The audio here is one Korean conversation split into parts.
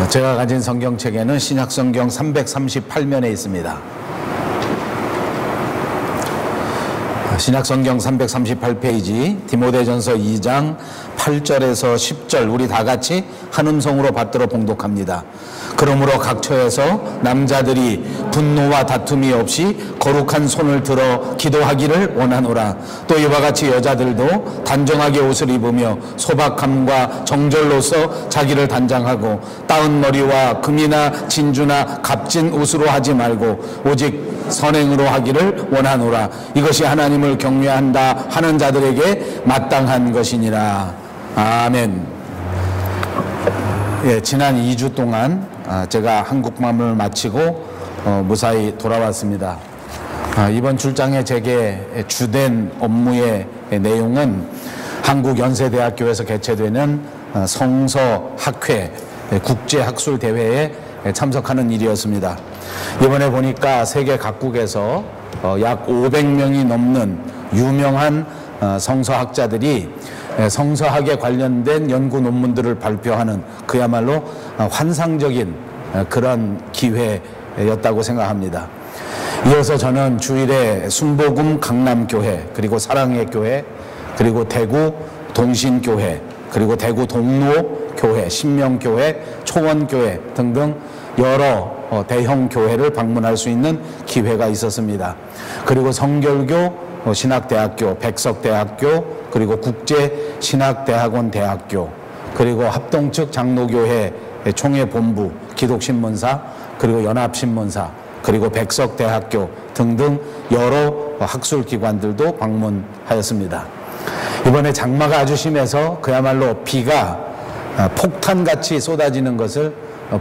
제가 가진 성경책에는 신약성경 338면에 있습니다. 신약성경 338페이지 디모데전서 2장 8절에서 10절 우리 다 같이 한 음성으로 받들어 봉독합니다. 그러므로 각 처에서 남자들이 분노와 다툼이 없이 거룩한 손을 들어 기도하기를 원하노라. 또 이와 같이 여자들도 단정하게 옷을 입으며 소박함과 정절로서 자기를 단장하고 따은 머리와 금이나 진주나 값진 옷으로 하지 말고 오직 선행으로 하기를 원하노라. 이것이 하나님을 경외한다 하는 자들에게 마땅한 것이니라. 아멘. 예, 지난 2주 동안 제가 한국맘을 마치고 무사히 돌아왔습니다. 이번 출장의 제게 주된 업무의 내용은 한국연세대학교에서 개최되는 성서학회 국제학술대회에 참석하는 일이었습니다. 이번에 보니까 세계 각국에서 약 500명이 넘는 유명한 성서학자들이 성서학에 관련된 연구 논문들을 발표하는 그야말로 환상적인 그런 기회였다고 생각합니다. 이어서 저는 주일에 순복음 강남교회, 그리고 사랑의 교회, 그리고 대구 동신교회, 그리고 대구 동로교회, 신명교회, 초원교회 등등 여러 대형 교회를 방문할 수 있는 기회가 있었습니다. 그리고 성결교 신학대학교, 백석대학교, 그리고 국제신학대학원 대학교, 그리고 합동측 장로교회 총회본부, 기독신문사, 그리고 연합신문사, 그리고 백석대학교 등등 여러 학술기관들도 방문하였습니다. 이번에 장마가 아주 심해서 그야말로 비가 폭탄같이 쏟아지는 것을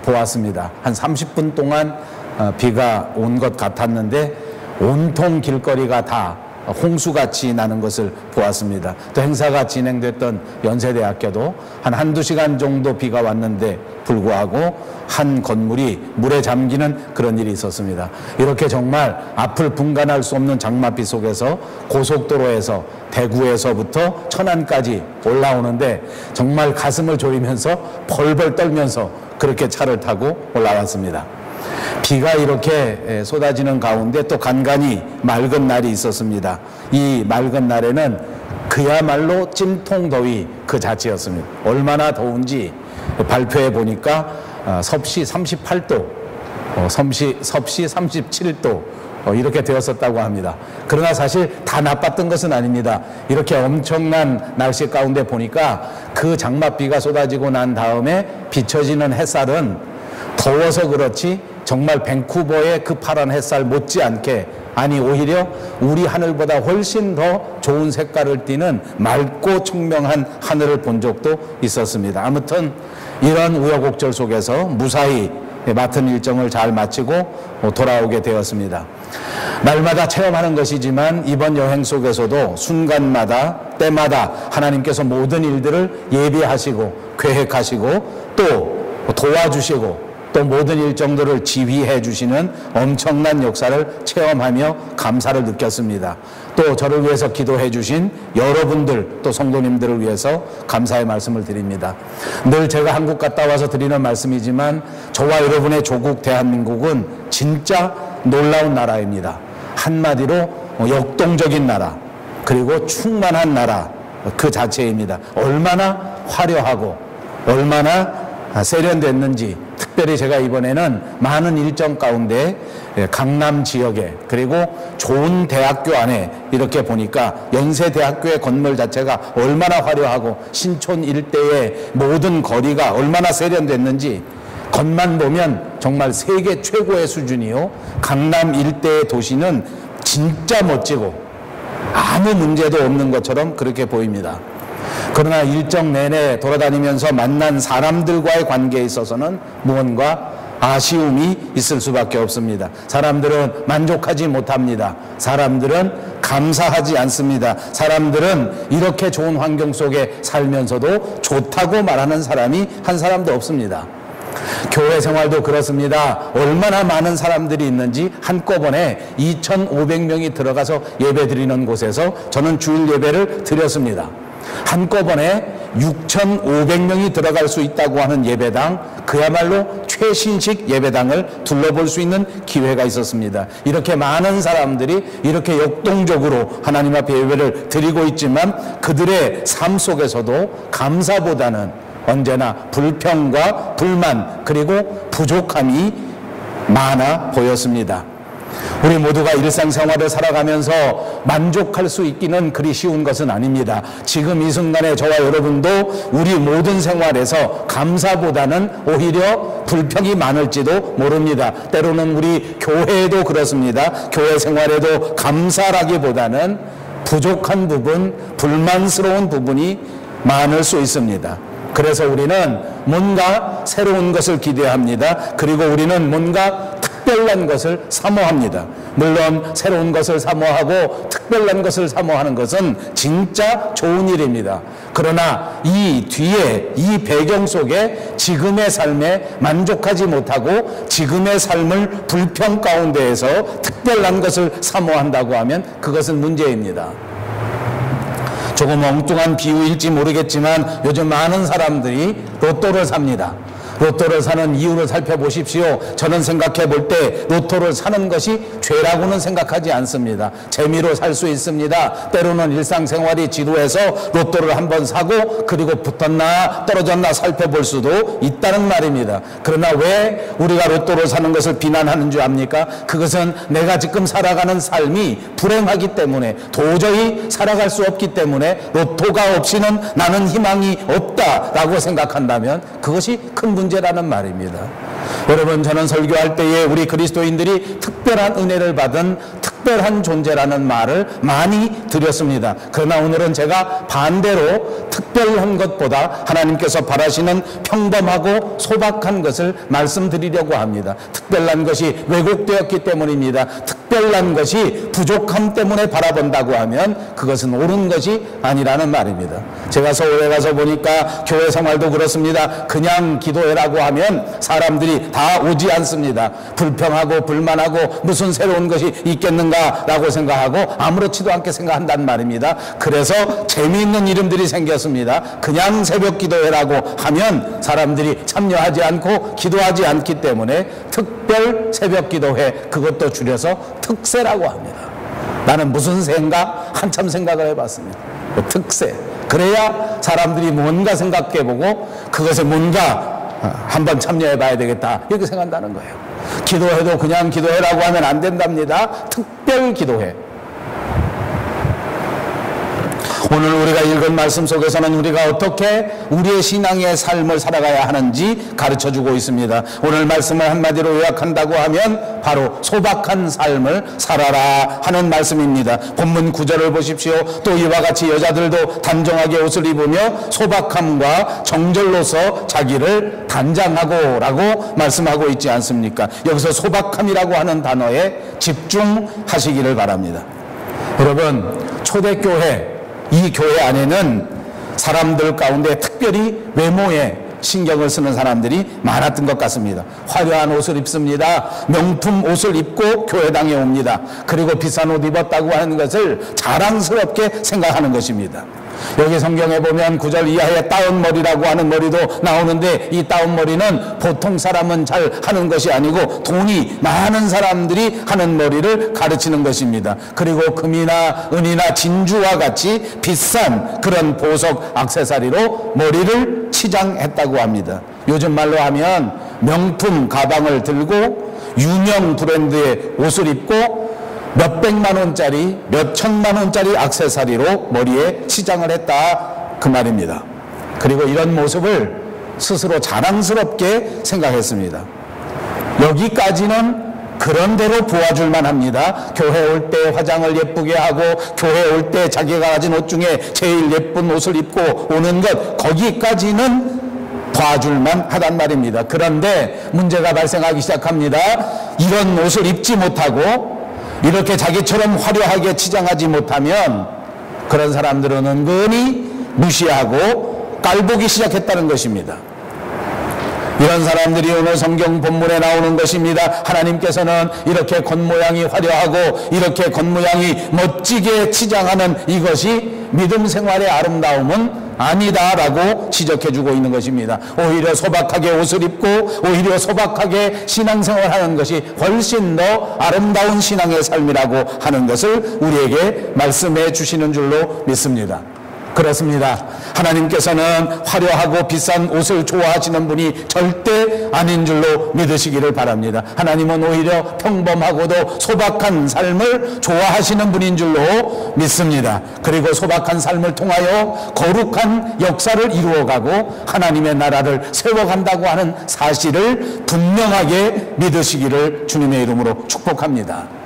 보았습니다. 한 30분 동안 비가 온 것 같았는데 온통 길거리가 다 홍수같이 나는 것을 보았습니다. 또 행사가 진행됐던 연세대학교도 한두 시간 정도 비가 왔는데 불구하고 한 건물이 물에 잠기는 그런 일이 있었습니다. 이렇게 정말 앞을 분간할 수 없는 장맛비 속에서 고속도로에서 대구에서부터 천안까지 올라오는데 정말 가슴을 졸이면서 벌벌 떨면서 그렇게 차를 타고 올라왔습니다. 비가 이렇게 쏟아지는 가운데 또 간간히 맑은 날이 있었습니다. 이 맑은 날에는 그야말로 찜통더위 그 자체였습니다. 얼마나 더운지 발표해 보니까 섭씨 38도, 섭씨 37도 이렇게 되었었다고 합니다. 그러나 사실 다 나빴던 것은 아닙니다. 이렇게 엄청난 날씨 가운데 보니까 그 장맛비가 쏟아지고 난 다음에 비춰지는 햇살은 더워서 그렇지 정말 밴쿠버의 그 파란 햇살 못지않게, 아니 오히려 우리 하늘보다 훨씬 더 좋은 색깔을 띠는 맑고 청명한 하늘을 본 적도 있었습니다. 아무튼 이런 우여곡절 속에서 무사히 맡은 일정을 잘 마치고 돌아오게 되었습니다. 날마다 체험하는 것이지만 이번 여행 속에서도 순간마다 때마다 하나님께서 모든 일들을 예비하시고 계획하시고 또 도와주시고 또 모든 일정들을 지휘해 주시는 엄청난 역사를 체험하며 감사를 느꼈습니다. 또 저를 위해서 기도해 주신 여러분들 또 성도님들을 위해서 감사의 말씀을 드립니다. 늘 제가 한국 갔다 와서 드리는 말씀이지만 저와 여러분의 조국 대한민국은 진짜 놀라운 나라입니다. 한마디로 역동적인 나라, 그리고 충만한 나라 그 자체입니다. 얼마나 화려하고 얼마나 세련됐는지, 특별히 제가 이번에는 많은 일정 가운데 강남 지역에, 그리고 좋은 대학교 안에 이렇게 보니까 연세대학교의 건물 자체가 얼마나 화려하고 신촌 일대의 모든 거리가 얼마나 세련됐는지 겉만 보면 정말 세계 최고의 수준이요, 강남 일대의 도시는 진짜 멋지고 아무 문제도 없는 것처럼 그렇게 보입니다. 그러나 일정 내내 돌아다니면서 만난 사람들과의 관계에 있어서는 무언가 아쉬움이 있을 수밖에 없습니다. 사람들은 만족하지 못합니다. 사람들은 감사하지 않습니다. 사람들은 이렇게 좋은 환경 속에 살면서도 좋다고 말하는 사람이 한 사람도 없습니다. 교회 생활도 그렇습니다. 얼마나 많은 사람들이 있는지 한꺼번에 2,500명이 들어가서 예배 드리는 곳에서 저는 주일 예배를 드렸습니다. 한꺼번에 6,500명이 들어갈 수 있다고 하는 예배당, 그야말로 최신식 예배당을 둘러볼 수 있는 기회가 있었습니다. 이렇게 많은 사람들이 이렇게 역동적으로 하나님 앞에 예배를 드리고 있지만 그들의 삶 속에서도 감사보다는 언제나 불평과 불만 그리고 부족함이 많아 보였습니다. 우리 모두가 일상생활을 살아가면서 만족할 수 있기는 그리 쉬운 것은 아닙니다. 지금 이 순간에 저와 여러분도 우리 모든 생활에서 감사보다는 오히려 불평이 많을지도 모릅니다. 때로는 우리 교회에도 그렇습니다. 교회 생활에도 감사라기보다는 부족한 부분, 불만스러운 부분이 많을 수 있습니다. 그래서 우리는 뭔가 새로운 것을 기대합니다. 그리고 우리는 뭔가 특별한 것을 사모합니다. 물론 새로운 것을 사모하고 특별한 것을 사모하는 것은 진짜 좋은 일입니다. 그러나 이 뒤에, 이 배경 속에 지금의 삶에 만족하지 못하고 지금의 삶을 불평 가운데에서 특별한 것을 사모한다고 하면 그것은 문제입니다. 조금 엉뚱한 비유일지 모르겠지만 요즘 많은 사람들이 로또를 삽니다. 로또를 사는 이유를 살펴보십시오. 저는 생각해 볼 때 로또를 사는 것이 죄라고는 생각하지 않습니다. 재미로 살 수 있습니다. 때로는 일상생활이 지루해서 로또를 한번 사고 그리고 붙었나 떨어졌나 살펴볼 수도 있다는 말입니다. 그러나 왜 우리가 로또를 사는 것을 비난하는 줄 압니까? 그것은 내가 지금 살아가는 삶이 불행하기 때문에, 도저히 살아갈 수 없기 때문에 로또가 없이는 나는 희망이 없다라고 생각한다면 그것이 큰 문제라는 말입니다. 여러분, 저는 설교할 때에 우리 그리스도인들이 특별한 은혜를 받은 특별한 존재라는 말을 많이 드렸습니다. 그러나 오늘은 제가 반대로 특별한 것보다 하나님께서 바라시는 평범하고 소박한 것을 말씀드리려고 합니다. 특별한 것이 왜곡되었기 때문입니다. 특별한 것이 부족함 때문에 바라본다고 하면 그것은 옳은 것이 아니라는 말입니다. 제가 서울에 가서 보니까 교회 생활도 그렇습니다. 그냥 기도해라고 하면 사람들이 다 오지 않습니다. 불평하고 불만하고 무슨 새로운 것이 있겠는가라고 생각하고 아무렇지도 않게 생각한단 말입니다. 그래서 재미있는 이름들이 생겼습니다. 그냥 새벽 기도해라고 하면 사람들이 참여하지 않고 기도하지 않기 때문에 특별 새벽 기도회, 그것도 줄여서 특세라고 합니다. 나는 무슨 새인가? 한참 생각을 해봤습니다. 특세. 그래야 사람들이 뭔가 생각해보고 그것에 뭔가 한번 참여해봐야 되겠다 이렇게 생각한다는 거예요. 기도해도 그냥 기도해라고 하면 안 된답니다. 특별 기도회. 오늘 우리가 읽은 말씀 속에서는 우리가 어떻게 우리의 신앙의 삶을 살아가야 하는지 가르쳐주고 있습니다. 오늘 말씀을 한마디로 요약한다고 하면 바로 소박한 삶을 살아라 하는 말씀입니다. 본문 9절을 보십시오. 또 이와 같이 여자들도 단정하게 옷을 입으며 소박함과 정절로서 자기를 단장하고 라고 말씀하고 있지 않습니까? 여기서 소박함이라고 하는 단어에 집중하시기를 바랍니다. 여러분, 초대교회, 이 교회 안에는 사람들 가운데 특별히 외모에 신경을 쓰는 사람들이 많았던 것 같습니다. 화려한 옷을 입습니다. 명품 옷을 입고 교회당에 옵니다. 그리고 비싼 옷 입었다고 하는 것을 자랑스럽게 생각하는 것입니다. 여기 성경에 보면 9절 이하에 따은머리라고 하는 머리도 나오는데 이 따은머리는 보통 사람은 잘 하는 것이 아니고 돈이 많은 사람들이 하는 머리를 가르치는 것입니다. 그리고 금이나 은이나 진주와 같이 비싼 그런 보석 액세서리로 머리를 치장했다고 합니다. 요즘 말로 하면 명품 가방을 들고 유명 브랜드의 옷을 입고 몇백만 원짜리, 몇천만 원짜리 액세서리로 머리에 치장을 했다 그 말입니다. 그리고 이런 모습을 스스로 자랑스럽게 생각했습니다. 여기까지는 그런대로 보아줄만 합니다. 교회 올 때 화장을 예쁘게 하고 교회 올 때 자기가 가진 옷 중에 제일 예쁜 옷을 입고 오는 것, 거기까지는 봐줄만 하단 말입니다. 그런데 문제가 발생하기 시작합니다. 이런 옷을 입지 못하고 이렇게 자기처럼 화려하게 치장하지 못하면 그런 사람들은 은근히 무시하고 깔보기 시작했다는 것입니다. 이런 사람들이 오늘 성경 본문에 나오는 것입니다. 하나님께서는 이렇게 겉모양이 화려하고 이렇게 겉모양이 멋지게 치장하는 이것이 믿음 생활의 아름다움은 아니다라고 지적해주고 있는 것입니다. 오히려 소박하게 옷을 입고 오히려 소박하게 신앙생활하는 것이 훨씬 더 아름다운 신앙의 삶이라고 하는 것을 우리에게 말씀해 주시는 줄로 믿습니다. 그렇습니다. 하나님께서는 화려하고 비싼 옷을 좋아하시는 분이 절대 아닌 줄로 믿으시기를 바랍니다. 하나님은 오히려 평범하고도 소박한 삶을 좋아하시는 분인 줄로 믿습니다. 그리고 소박한 삶을 통하여 거룩한 역사를 이루어가고 하나님의 나라를 세워간다고 하는 사실을 분명하게 믿으시기를 주님의 이름으로 축복합니다.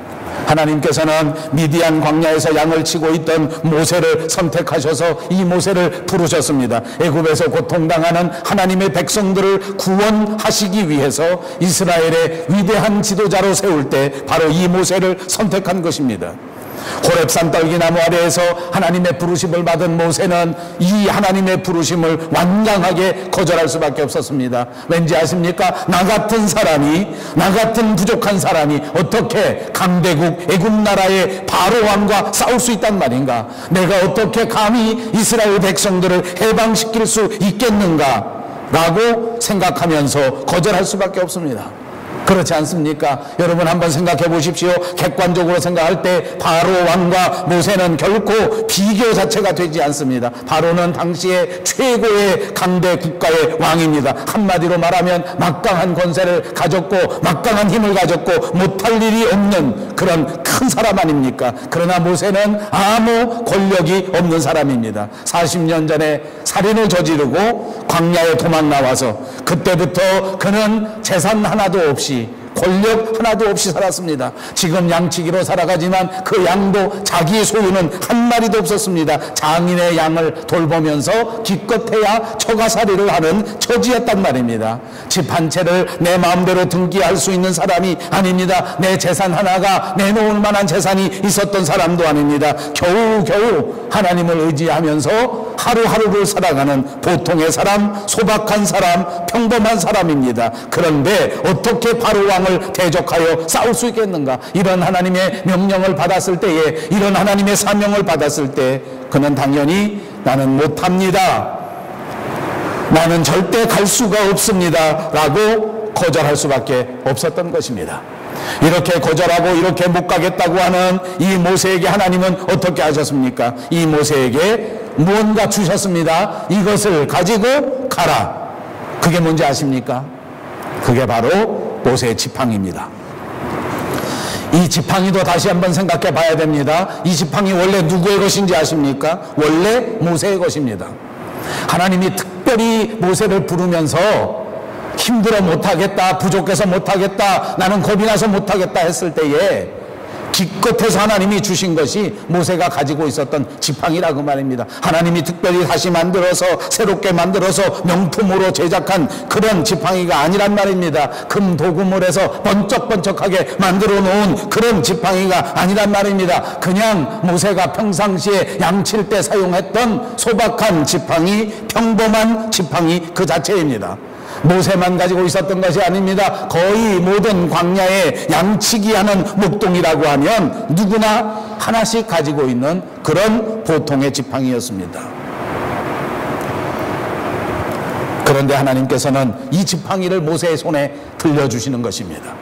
하나님께서는 미디안 광야에서 양을 치고 있던 모세를 선택하셔서 이 모세를 부르셨습니다. 애굽에서 고통당하는 하나님의 백성들을 구원하시기 위해서 이스라엘의 위대한 지도자로 세울 때 바로 이 모세를 선택한 것입니다. 호렙산 떨기나무 아래에서 하나님의 부르심을 받은 모세는 이 하나님의 부르심을 완강하게 거절할 수밖에 없었습니다. 왠지 아십니까? 나 같은 사람이, 나 같은 부족한 사람이 어떻게 강대국 애굽 나라의 바로 왕과 싸울 수 있단 말인가? 내가 어떻게 감히 이스라엘 백성들을 해방시킬 수 있겠는가? 라고 생각하면서 거절할 수밖에 없습니다. 그렇지 않습니까? 여러분 한번 생각해 보십시오. 객관적으로 생각할 때 바로 왕과 모세는 결코 비교 자체가 되지 않습니다. 바로는 당시의 최고의 강대 국가의 왕입니다. 한마디로 말하면 막강한 권세를 가졌고 막강한 힘을 가졌고 못할 일이 없는 그런 큰 사람 아닙니까? 그러나 모세는 아무 권력이 없는 사람입니다. 40년 전에 살인을 저지르고 광야에 도망 나와서 그때부터 그는 재산 하나도 없이 권력 하나도 없이 살았습니다. 지금 양치기로 살아가지만 그 양도 자기 소유는 한 마리도 없었습니다. 장인의 양을 돌보면서 기껏해야 처가살이를 하는 처지였단 말입니다. 집 한 채를 내 마음대로 등기할 수 있는 사람이 아닙니다. 내 재산 하나가 내놓을 만한 재산이 있었던 사람도 아닙니다. 겨우겨우 하나님을 의지하면서 하루하루를 살아가는 보통의 사람, 소박한 사람, 평범한 사람입니다. 그런데 어떻게 바로 왕을 대적하여 싸울 수 있겠는가? 이런 하나님의 명령을 받았을 때에, 이런 하나님의 사명을 받았을 때 그는 당연히 나는 못합니다, 나는 절대 갈 수가 없습니다 라고 거절할 수밖에 없었던 것입니다. 이렇게 거절하고 이렇게 못 가겠다고 하는 이 모세에게 하나님은 어떻게 하셨습니까? 이 모세에게 무언가 주셨습니다. 이것을 가지고 가라. 그게 뭔지 아십니까? 그게 바로 모세의 지팡이입니다. 이 지팡이도 다시 한번 생각해 봐야 됩니다. 이 지팡이 원래 누구의 것인지 아십니까? 원래 모세의 것입니다. 하나님이 특별히 모세를 부르면서 힘들어 못하겠다, 부족해서 못하겠다, 나는 겁이 나서 못하겠다 했을 때에 기껏해서 하나님이 주신 것이 모세가 가지고 있었던 지팡이라고 말입니다. 하나님이 특별히 다시 만들어서 새롭게 만들어서 명품으로 제작한 그런 지팡이가 아니란 말입니다. 금 도금을 해서 번쩍번쩍하게 만들어 놓은 그런 지팡이가 아니란 말입니다. 그냥 모세가 평상시에 양칠 때 사용했던 소박한 지팡이, 평범한 지팡이 그 자체입니다. 모세만 가지고 있었던 것이 아닙니다. 거의 모든 광야에 양치기 하는 목동이라고 하면 누구나 하나씩 가지고 있는 그런 보통의 지팡이였습니다. 그런데 하나님께서는 이 지팡이를 모세의 손에 들려주시는 것입니다.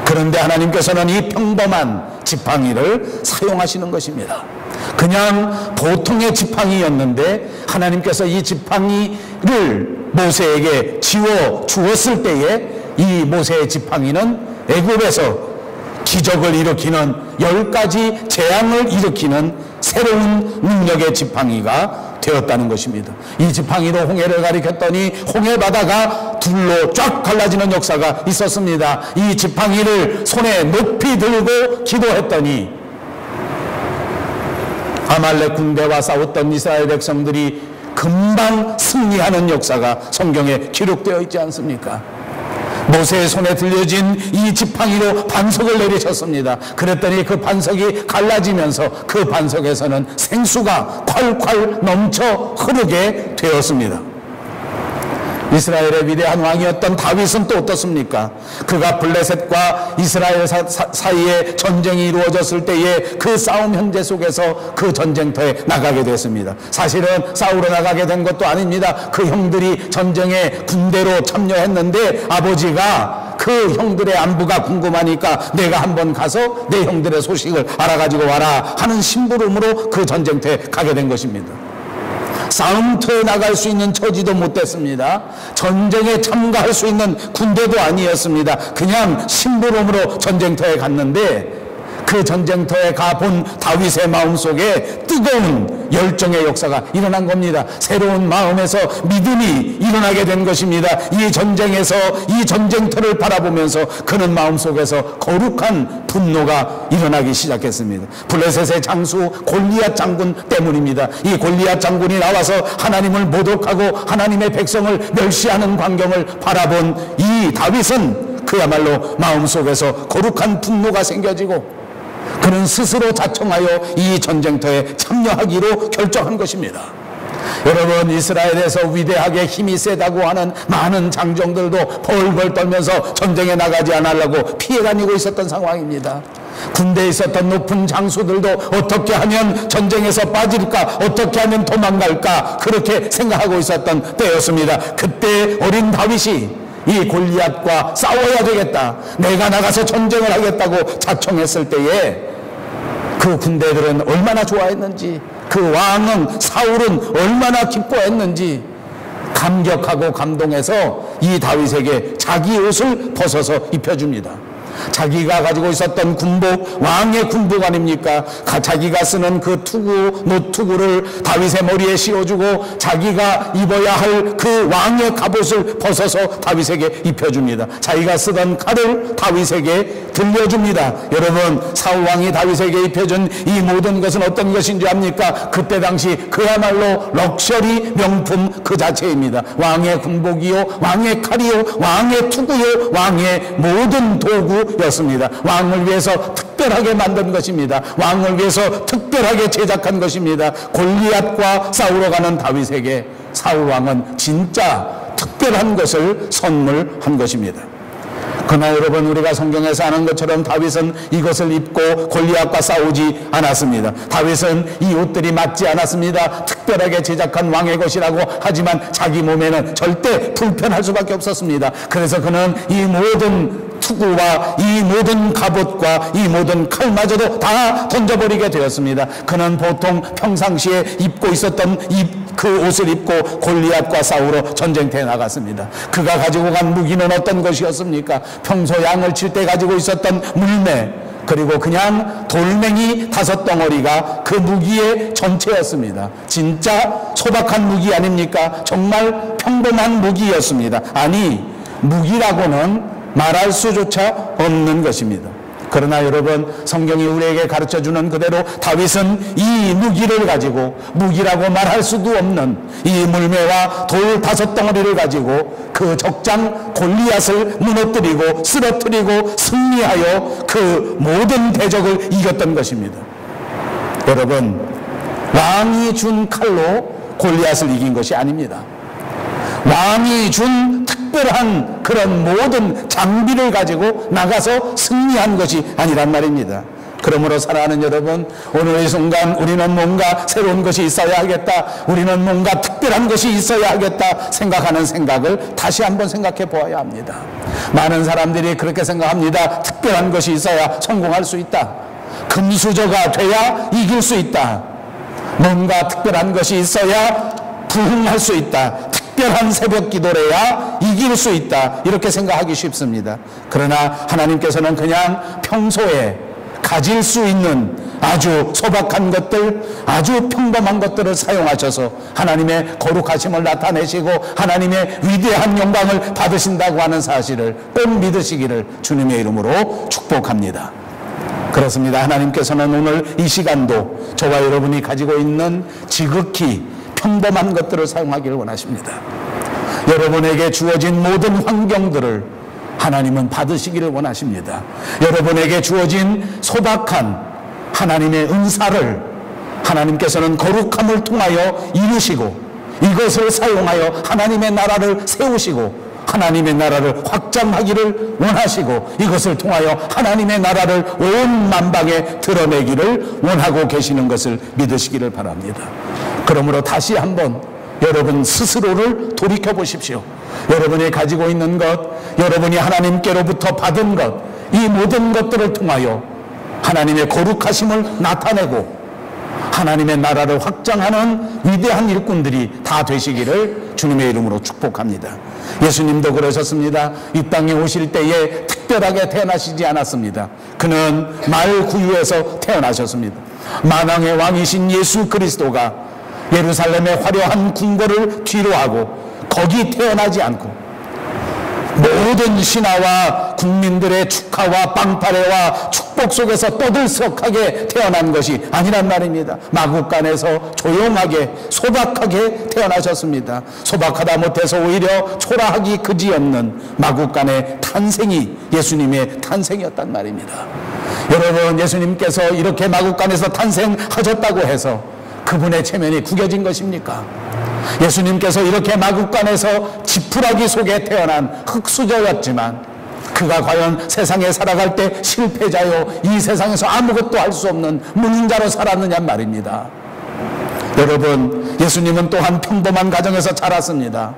그런데 하나님께서는 이 평범한 지팡이를 사용하시는 것입니다. 그냥 보통의 지팡이였는데 하나님께서 이 지팡이를 모세에게 지워 주었을 때에 이 모세의 지팡이는 애굽에서 기적을 일으키는 10가지 재앙을 일으키는 새로운 능력의 지팡이가 되었다는 것입니다. 이 지팡이로 홍해를 가리켰더니 홍해 바다가 둘로 쫙 갈라지는 역사가 있었습니다. 이 지팡이를 손에 높이 들고 기도했더니 아말렉 군대와 싸웠던 이스라엘 백성들이 금방 승리하는 역사가 성경에 기록되어 있지 않습니까? 모세의 손에 들려진 이 지팡이로 반석을 내리셨습니다. 그랬더니 그 반석이 갈라지면서 그 반석에서는 생수가 콸콸 넘쳐 흐르게 되었습니다. 이스라엘의 위대한 왕이었던 다윗은 또 어떻습니까? 그가 블레셋과 이스라엘 사이에 전쟁이 이루어졌을 때에 그 싸움 현재 속에서 그 전쟁터에 나가게 됐습니다. 사실은 싸우러 나가게 된 것도 아닙니다. 그 형들이 전쟁에 군대로 참여했는데 아버지가 그 형들의 안부가 궁금하니까 내가 한번 가서 내 형들의 소식을 알아가지고 와라 하는 심부름으로 그 전쟁터에 가게 된 것입니다. 싸움터에 나갈 수 있는 처지도 못 됐습니다. 전쟁에 참가할 수 있는 군대도 아니었습니다. 그냥 심부름으로 전쟁터에 갔는데 그 전쟁터에 가본 다윗의 마음속에 뜨거운 열정의 역사가 일어난 겁니다. 새로운 마음에서 믿음이 일어나게 된 것입니다. 이 전쟁에서 이 전쟁터를 바라보면서 그는 마음속에서 거룩한 분노가 일어나기 시작했습니다. 블레셋의 장수 골리앗 장군 때문입니다. 이 골리앗 장군이 나와서 하나님을 모독하고 하나님의 백성을 멸시하는 광경을 바라본 이 다윗은 그야말로 마음속에서 거룩한 분노가 생겨지고 그는 스스로 자청하여 이 전쟁터에 참여하기로 결정한 것입니다. 여러분, 이스라엘에서 위대하게 힘이 세다고 하는 많은 장정들도 벌벌 떨면서 전쟁에 나가지 않으려고 피해 다니고 있었던 상황입니다. 군대에 있었던 높은 장수들도 어떻게 하면 전쟁에서 빠질까, 어떻게 하면 도망갈까 그렇게 생각하고 있었던 때였습니다. 그때 어린 다윗이 이 골리앗과 싸워야 되겠다, 내가 나가서 전쟁을 하겠다고 자청했을 때에 그 군대들은 얼마나 좋아했는지, 그 왕은 사울은 얼마나 기뻐했는지 감격하고 감동해서 이 다윗에게 자기 옷을 벗어서 입혀줍니다. 자기가 가지고 있었던 군복, 왕의 군복 아닙니까? 자기가 쓰는 그 투구, 노투구를 다윗의 머리에 씌워주고 자기가 입어야 할 그 왕의 갑옷을 벗어서 다윗에게 입혀줍니다. 자기가 쓰던 칼을 다윗에게 들려줍니다. 여러분, 사울왕이 다윗에게 입혀준 이 모든 것은 어떤 것인지 압니까? 그때 당시 그야말로 럭셔리 명품 그 자체입니다. 왕의 군복이요, 왕의 칼이요, 왕의 투구요, 왕의 모든 도구였습니다. 왕을 위해서 특별하게 만든 것입니다. 왕을 위해서 특별하게 제작한 것입니다. 골리앗과 싸우러 가는 다윗에게 사울왕은 진짜 특별한 것을 선물한 것입니다. 그러나 여러분, 우리가 성경에서 아는 것처럼 다윗은 이것을 입고 골리앗과 싸우지 않았습니다. 다윗은 이 옷들이 맞지 않았습니다. 특별하게 제작한 왕의 것이라고 하지만 자기 몸에는 절대 불편할 수밖에 없었습니다. 그래서 그는 이 모든 투구와 이 모든 갑옷과 이 모든 칼마저도 다 던져버리게 되었습니다. 그는 보통 평상시에 입고 있었던 그 옷을 입고 골리앗과 싸우러 전쟁터에 나갔습니다. 그가 가지고 간 무기는 어떤 것이었습니까? 평소 양을 칠 때 가지고 있었던 물매, 그리고 그냥 돌멩이 5덩어리가 그 무기의 전체였습니다. 진짜 소박한 무기 아닙니까? 정말 평범한 무기였습니다. 아니, 무기라고는 말할 수조차 없는 것입니다. 그러나 여러분, 성경이 우리에게 가르쳐주는 그대로 다윗은 이 무기를 가지고, 무기라고 말할 수도 없는 이 물매와 돌 5덩어리를 가지고 그 적장 골리앗을 무너뜨리고 쓰러뜨리고 승리하여 그 모든 대적을 이겼던 것입니다. 여러분, 왕이 준 칼로 골리앗을 이긴 것이 아닙니다. 왕이 준 특별한 그런 모든 장비를 가지고 나가서 승리한 것이 아니란 말입니다. 그러므로 사랑하는 여러분, 오늘 이 순간 우리는 뭔가 새로운 것이 있어야 하겠다, 우리는 뭔가 특별한 것이 있어야 하겠다 생각하는 생각을 다시 한번 생각해 보아야 합니다. 많은 사람들이 그렇게 생각합니다. 특별한 것이 있어야 성공할 수 있다, 금수저가 돼야 이길 수 있다, 뭔가 특별한 것이 있어야 부흥할 수 있다, 특별한 새벽 기도를 해야 이길 수 있다, 이렇게 생각하기 쉽습니다. 그러나 하나님께서는 그냥 평소에 가질 수 있는 아주 소박한 것들, 아주 평범한 것들을 사용하셔서 하나님의 거룩하심을 나타내시고 하나님의 위대한 영광을 받으신다고 하는 사실을 꼭 믿으시기를 주님의 이름으로 축복합니다. 그렇습니다. 하나님께서는 오늘 이 시간도 저와 여러분이 가지고 있는 지극히 평범한 것들을 사용하기를 원하십니다. 여러분에게 주어진 모든 환경들을 하나님은 받으시기를 원하십니다. 여러분에게 주어진 소박한 하나님의 은사를 하나님께서는 거룩함을 통하여 이루시고 이것을 사용하여 하나님의 나라를 세우시고 하나님의 나라를 확장하기를 원하시고 이것을 통하여 하나님의 나라를 온 만방에 드러내기를 원하고 계시는 것을 믿으시기를 바랍니다. 그러므로 다시 한번 여러분 스스로를 돌이켜 보십시오. 여러분이 가지고 있는 것, 여러분이 하나님께로부터 받은 것, 이 모든 것들을 통하여 하나님의 거룩하심을 나타내고 하나님의 나라를 확장하는 위대한 일꾼들이 다 되시기를 주님의 이름으로 축복합니다. 예수님도 그러셨습니다. 이 땅에 오실 때에 특별하게 태어나시지 않았습니다. 그는 말구유에서 태어나셨습니다. 만왕의 왕이신 예수 그리스도가 예루살렘의 화려한 궁궐을 뒤로하고 거기 태어나지 않고 모든 신하와 국민들의 축하와 빵파레와 축복 속에서 떠들썩하게 태어난 것이 아니란 말입니다. 마구간에서 조용하게 소박하게 태어나셨습니다. 소박하다 못해서 오히려 초라하기 그지없는 마구간의 탄생이 예수님의 탄생이었단 말입니다. 여러분, 예수님께서 이렇게 마구간에서 탄생하셨다고 해서 그분의 체면이 구겨진 것입니까? 예수님께서 이렇게 마구간에서 지푸라기 속에 태어난 흙수저였지만 그가 과연 세상에 살아갈 때 실패자요 이 세상에서 아무것도 할 수 없는 무능자로 살았느냐 말입니다. 여러분, 예수님은 또한 평범한 가정에서 자랐습니다.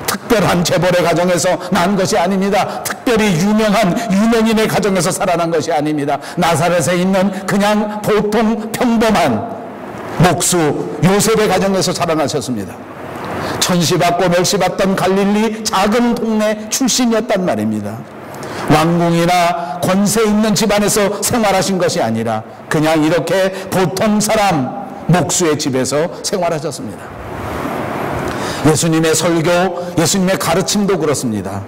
특별한 재벌의 가정에서 난 것이 아닙니다. 특별히 유명한 유명인의 가정에서 살아난 것이 아닙니다. 나사렛에 있는 그냥 보통 평범한 목수 요셉의 가정에서 자라나셨습니다. 천시받고 멸시받던 갈릴리 작은 동네 출신이었단 말입니다. 왕궁이나 권세 있는 집안에서 생활하신 것이 아니라 그냥 이렇게 보통 사람 목수의 집에서 생활하셨습니다. 예수님의 설교, 예수님의 가르침도 그렇습니다.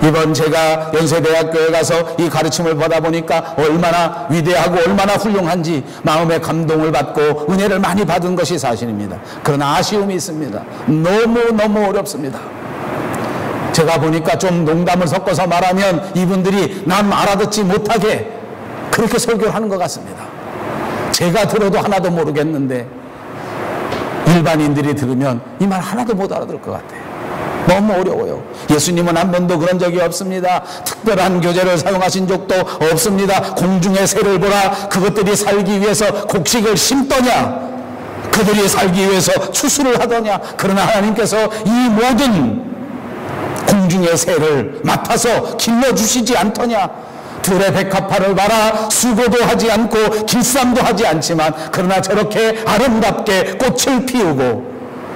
이번 제가 연세대학교에 가서 이 가르침을 보다 보니까 얼마나 위대하고 얼마나 훌륭한지 마음의 감동을 받고 은혜를 많이 받은 것이 사실입니다. 그러나 아쉬움이 있습니다. 너무 어렵습니다. 제가 보니까 좀 농담을 섞어서 말하면 이분들이 남 알아듣지 못하게 그렇게 설교를 하는 것 같습니다. 제가 들어도 하나도 모르겠는데 일반인들이 들으면 이 말 하나도 못 알아들을 것 같아요. 너무 어려워요. 예수님은 한 번도 그런 적이 없습니다. 특별한 교재를 사용하신 적도 없습니다. 공중의 새를 보라, 그것들이 살기 위해서 곡식을 심더냐, 그들이 살기 위해서 추수를 하더냐. 그러나 하나님께서 이 모든 공중의 새를 맡아서 길러주시지 않더냐. 들의 백합화를 봐라, 수고도 하지 않고 길쌈도 하지 않지만 그러나 저렇게 아름답게 꽃을 피우고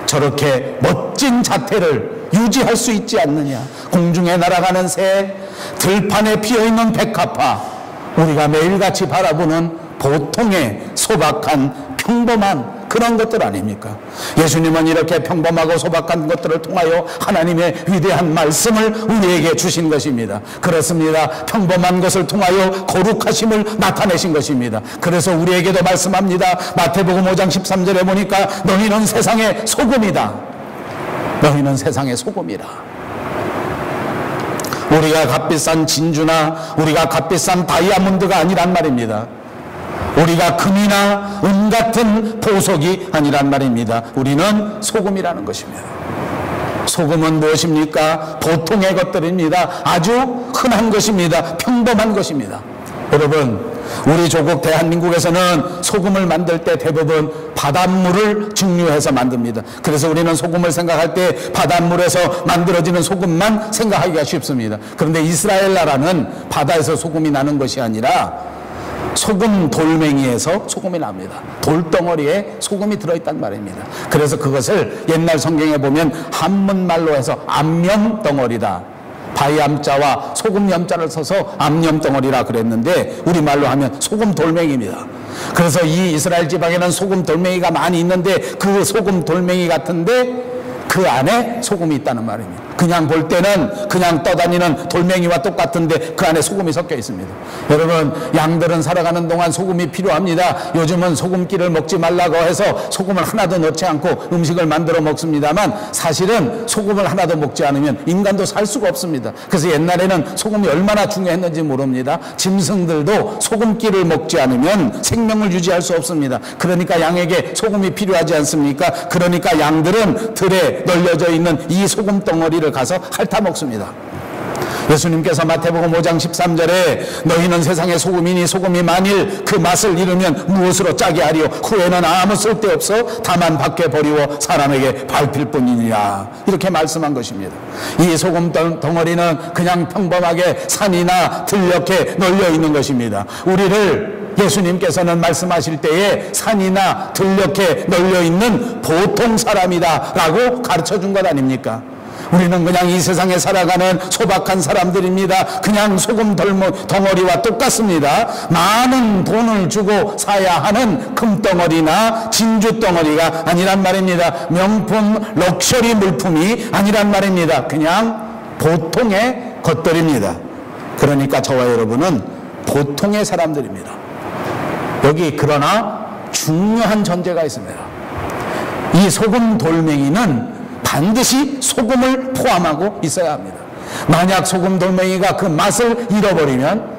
저렇게 멋진 자태를 유지할 수 있지 않느냐. 공중에 날아가는 새, 들판에 피어있는 백합화, 우리가 매일같이 바라보는 보통의 소박한 평범한 그런 것들 아닙니까? 예수님은 이렇게 평범하고 소박한 것들을 통하여 하나님의 위대한 말씀을 우리에게 주신 것입니다. 그렇습니다. 평범한 것을 통하여 거룩하심을 나타내신 것입니다. 그래서 우리에게도 말씀합니다. 마태복음 5장 13절에 보니까 너희는 세상의 소금이다. 너희는 세상의 소금이라. 우리가 값비싼 진주나 우리가 값비싼 다이아몬드가 아니란 말입니다. 우리가 금이나 은 같은 보석이 아니란 말입니다. 우리는 소금이라는 것입니다. 소금은 무엇입니까? 보통의 것들입니다. 아주 흔한 것입니다. 평범한 것입니다. 여러분, 우리 조국 대한민국에서는 소금을 만들 때 대부분 바닷물을 증류해서 만듭니다. 그래서 우리는 소금을 생각할 때 바닷물에서 만들어지는 소금만 생각하기가 쉽습니다. 그런데 이스라엘 나라는 바다에서 소금이 나는 것이 아니라 소금 돌멩이에서 소금이 납니다. 돌덩어리에 소금이 들어있단 말입니다. 그래서 그것을 옛날 성경에 보면 한문말로 해서 암염덩어리다. 바이암자와 소금 염자를 써서 암염덩어리라 그랬는데 우리말로 하면 소금 돌멩이입니다. 그래서 이 이스라엘 지방에는 소금 돌멩이가 많이 있는데 그 소금 돌멩이 같은데 그 안에 소금이 있다는 말입니다. 그냥 볼 때는 그냥 떠다니는 돌멩이와 똑같은데 그 안에 소금이 섞여 있습니다. 여러분, 양들은 살아가는 동안 소금이 필요합니다. 요즘은 소금기를 먹지 말라고 해서 소금을 하나도 넣지 않고 음식을 만들어 먹습니다만, 사실은 소금을 하나도 먹지 않으면 인간도 살 수가 없습니다. 그래서 옛날에는 소금이 얼마나 중요했는지 모릅니다. 짐승들도 소금기를 먹지 않으면 생명을 유지할 수 없습니다. 그러니까 양에게 소금이 필요하지 않습니까? 그러니까 양들은 들에 널려져 있는 이 소금 덩어리를 가서 핥아 먹습니다. 예수님께서 마태복음 5장 13절에 너희는 세상의 소금이니 소금이 만일 그 맛을 잃으면 무엇으로 짜게 하리요? 후에는 아무 쓸데없어 다만 밖에 버리워 사람에게 밟힐 뿐이니라. 이렇게 말씀한 것입니다. 이 소금 덩어리는 그냥 평범하게 산이나 들녘에 널려 있는 것입니다. 우리를 예수님께서는 말씀하실 때에 산이나 들녘에 널려 있는 보통 사람이다 라고 가르쳐 준 것 아닙니까? 우리는 그냥 이 세상에 살아가는 소박한 사람들입니다. 그냥 소금 덩어리와 똑같습니다. 많은 돈을 주고 사야 하는 금덩어리나 진주덩어리가 아니란 말입니다. 명품 럭셔리 물품이 아니란 말입니다. 그냥 보통의 것들입니다. 그러니까 저와 여러분은 보통의 사람들입니다. 여기 그러나 중요한 전제가 있습니다. 이 소금 돌멩이는 반드시 소금을 포함하고 있어야 합니다. 만약 소금 돌멩이가 그 맛을 잃어버리면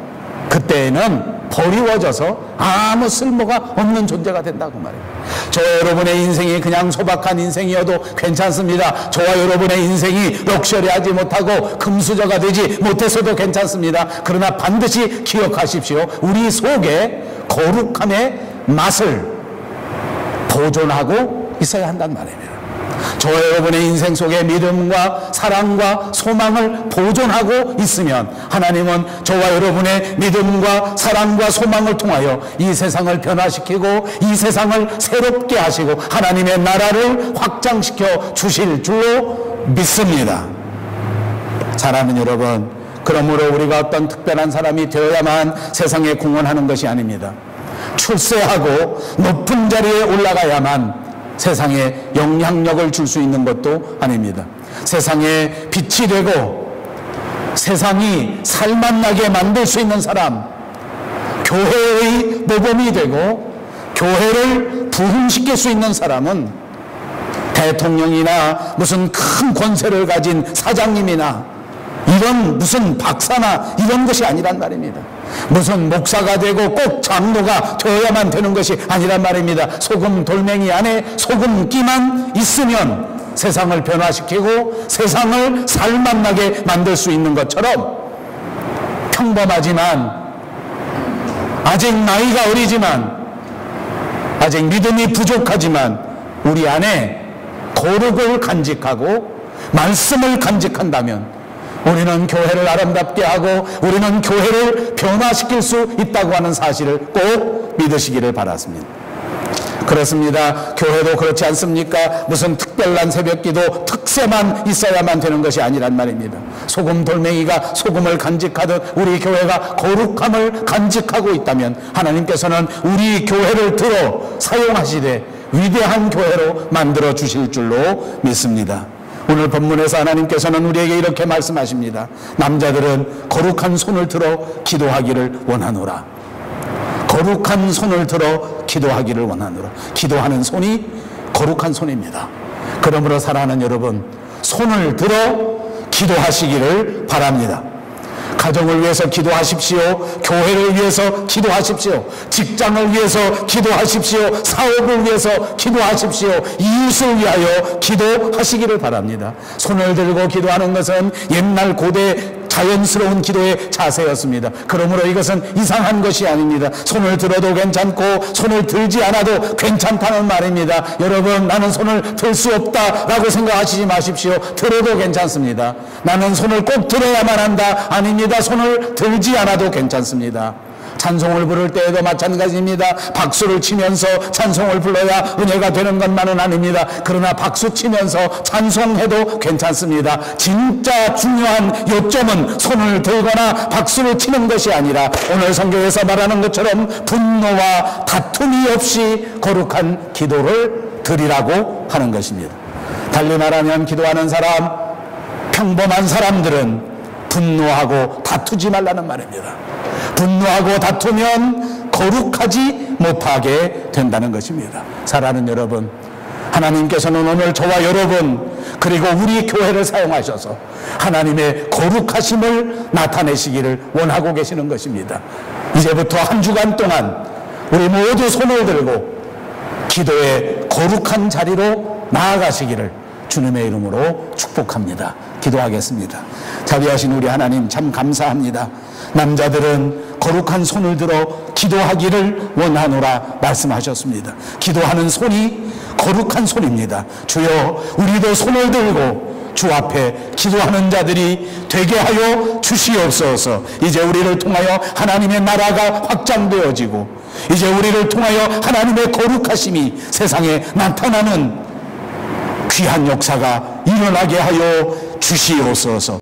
그때는 버리워져서 아무 쓸모가 없는 존재가 된다고 말입니다. 저와 여러분의 인생이 그냥 소박한 인생이어도 괜찮습니다. 저와 여러분의 인생이 럭셔리하지 못하고 금수저가 되지 못해서도 괜찮습니다. 그러나 반드시 기억하십시오. 우리 속에 거룩함의 맛을 보존하고 있어야 한단 말입니다. 저와 여러분의 인생 속에 믿음과 사랑과 소망을 보존하고 있으면 하나님은 저와 여러분의 믿음과 사랑과 소망을 통하여 이 세상을 변화시키고 이 세상을 새롭게 하시고 하나님의 나라를 확장시켜 주실 줄로 믿습니다. 사랑하는 여러분, 그러므로 우리가 어떤 특별한 사람이 되어야만 세상에 공헌하는 것이 아닙니다. 출세하고 높은 자리에 올라가야만 세상에 영향력을 줄 수 있는 것도 아닙니다. 세상에 빛이 되고 세상이 살맛나게 만들 수 있는 사람, 교회의 모범이 되고 교회를 부흥시킬 수 있는 사람은 대통령이나 무슨 큰 권세를 가진 사장님이나 이런 무슨 박사나 이런 것이 아니란 말입니다. 무슨 목사가 되고 꼭 장로가 되어야만 되는 것이 아니란 말입니다. 소금 돌멩이 안에 소금기만 있으면 세상을 변화시키고 세상을 살맛나게 만들 수 있는 것처럼 평범하지만 아직 나이가 어리지만 아직 믿음이 부족하지만 우리 안에 거룩을 간직하고 말씀을 간직한다면 우리는 교회를 아름답게 하고 우리는 교회를 변화시킬 수 있다고 하는 사실을 꼭 믿으시기를 바랐습니다. 그렇습니다. 교회도 그렇지 않습니까? 무슨 특별한 새벽기도 특세만 있어야만 되는 것이 아니란 말입니다. 소금 돌멩이가 소금을 간직하듯 우리 교회가 거룩함을 간직하고 있다면 하나님께서는 우리 교회를 들어 사용하시되 위대한 교회로 만들어 주실 줄로 믿습니다. 오늘 본문에서 하나님께서는 우리에게 이렇게 말씀하십니다. 남자들은 거룩한 손을 들어 기도하기를 원하노라. 거룩한 손을 들어 기도하기를 원하노라. 기도하는 손이 거룩한 손입니다. 그러므로 사랑하는 여러분, 손을 들어 기도하시기를 바랍니다. 가정을 위해서 기도하십시오. 교회를 위해서 기도하십시오. 직장을 위해서 기도하십시오. 사업을 위해서 기도하십시오. 이웃을 위하여 기도하시기를 바랍니다. 손을 들고 기도하는 것은 옛날 고대 자연스러운 기도의 자세였습니다. 그러므로 이것은 이상한 것이 아닙니다. 손을 들어도 괜찮고 손을 들지 않아도 괜찮다는 말입니다. 여러분, 나는 손을 들 수 없다라고 생각하시지 마십시오. 들어도 괜찮습니다. 나는 손을 꼭 들어야만 한다. 아닙니다. 손을 들지 않아도 괜찮습니다. 찬송을 부를 때에도 마찬가지입니다. 박수를 치면서 찬송을 불러야 은혜가 되는 것만은 아닙니다. 그러나 박수 치면서 찬송해도 괜찮습니다. 진짜 중요한 요점은 손을 들거나 박수를 치는 것이 아니라 오늘 성경에서 말하는 것처럼 분노와 다툼이 없이 거룩한 기도를 드리라고 하는 것입니다. 달리 말하면 기도하는 사람, 평범한 사람들은 분노하고 다투지 말라는 말입니다. 분노하고 다투면 거룩하지 못하게 된다는 것입니다. 사랑하는 여러분, 하나님께서는 오늘 저와 여러분 그리고 우리 교회를 사용하셔서 하나님의 거룩하심을 나타내시기를 원하고 계시는 것입니다. 이제부터 한 주간 동안 우리 모두 손을 들고 기도의 거룩한 자리로 나아가시기를 주님의 이름으로 축복합니다. 기도하겠습니다. 자비하신 우리 하나님 참 감사합니다. 남자들은 거룩한 손을 들어 기도하기를 원하노라 말씀하셨습니다. 기도하는 손이 거룩한 손입니다. 주여, 우리도 손을 들고 주 앞에 기도하는 자들이 되게 하여 주시옵소서. 이제 우리를 통하여 하나님의 나라가 확장되어지고 이제 우리를 통하여 하나님의 거룩하심이 세상에 나타나는 귀한 역사가 일어나게 하여 주시옵소서.